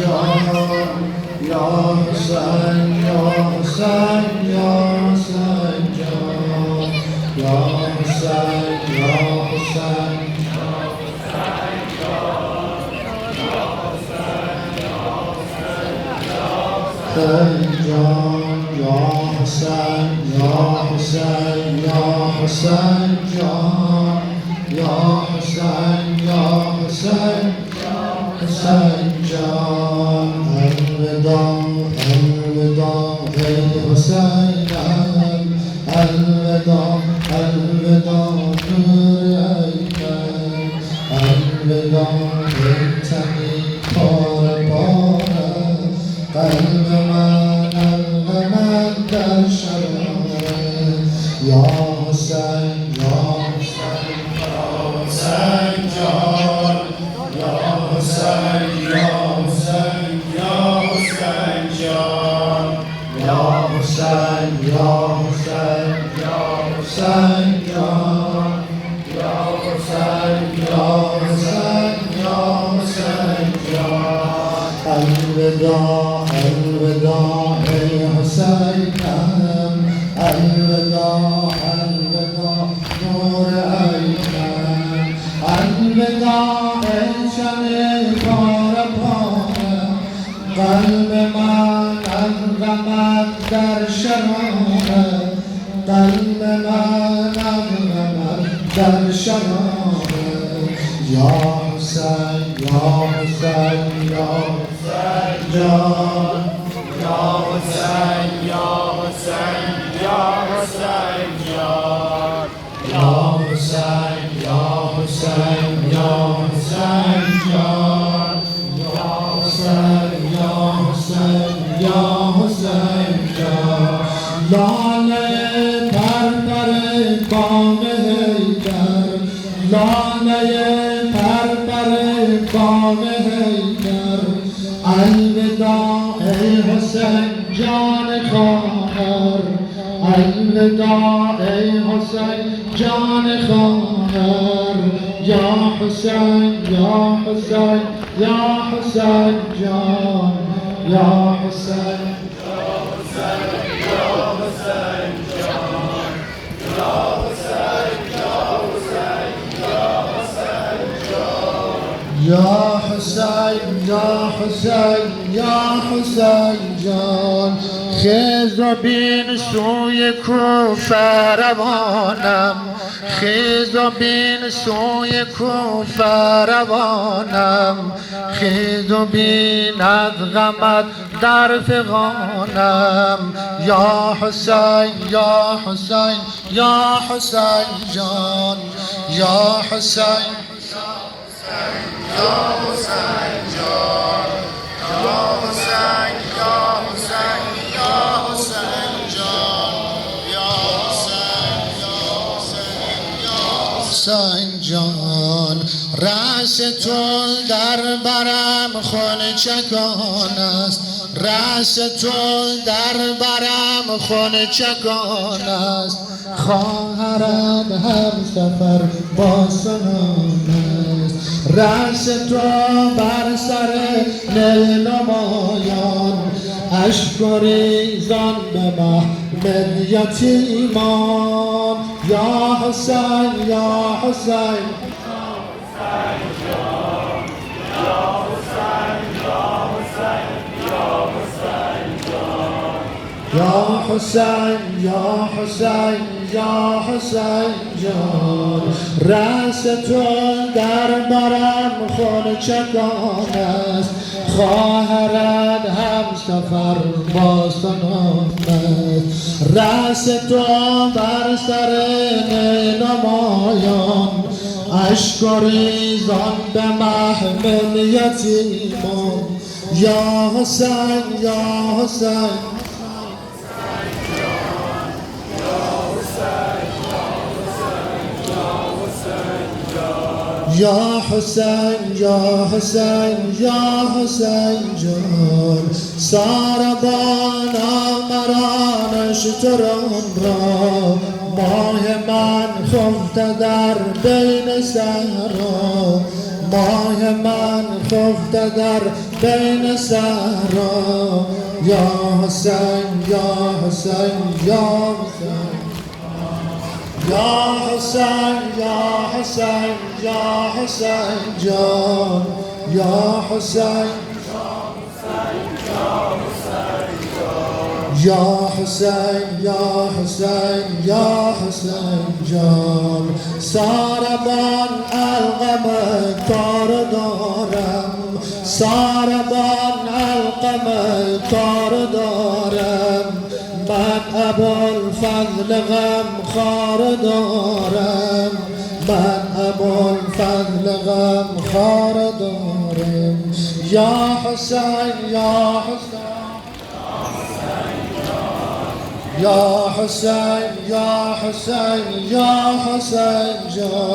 جان یا حسین یا حسین یا حسین جان یا حسین یا حسین جان یا حسین یا حسین یا حسین جان یا حسین یا حسین حسین جان الوداع الوداع ای حسینم الوداع الوداع نور عینم الوداع ای تنی پاره پاره قلب من در شراره یا حسین یا حسین یا حسین جان یا حسین یا حسین یا حسین جان یا حسین یا حسین یا حسین جان یا حسین یا حسین یا حسین جان الوداع الوداع ای حسینم الوداع الوداع نور عینم الوداع ای شمع پاره پاره قلب من از غمت در شراره قلب من از غمت در شراره یا حسین یا حسین یا حسین جان یا حسین یا حسین یا حسین جان یا حسین یا حسین یا حسین جان یا حسین یا حسین یا حسین جان لاله پر پر بام حیدر لاله پر پر بام حیدر الوداع ای حسین جان خواهر الوداع ای حسین جان خواهر یا حسین یا حسین یا حسین جان یا حسین یا حسین یا حسین جان یا حسین یا حسین یا حسین جان یا حسین یا حسین یا حسین جان خیز و بین سوی کوفه روانم خیز و بین سوی کوفه روانم خیز و بین از غمت در فغانم یا حسین یا حسین یا حسین جان یا حسین یا حسین جان یا حسین یا حسین یا حسین جان یا حسین یا حسین یا حسین جان رأس تو در برم خون چکان است رأس تو در برم خون چکان است خواهرم هم سفر با سنان است رأس تو بر سر نمایان اشک و ریزان به محمل یتیمان یا حسین یا حسین یا حسین یا حسین یا حسین جان رأس تو در برم خون چکان است خواهرت هم سفر با سنان است رأس تو بر سر نمایان اشک و ریزان به محمل یتیمان یا حسین یا حسین یا حسین یا حسین یا حسین جان ساربانا مرا نشتران را ماه من خفته در بین صحرا ماه من خفته در بین صحرا یا حسین یا حسین یا حسین یا حسین یا حسین یا حسین جان یا حسین یا حسین یا حسین یا حسین جان ساربان القم کار دارم ساربان القم کار دارم من ابوالفضل غم خار دارم من ابوالفضل غم خار دارم یا حسین یا حسین یا حسین یا حسین یا حسین جان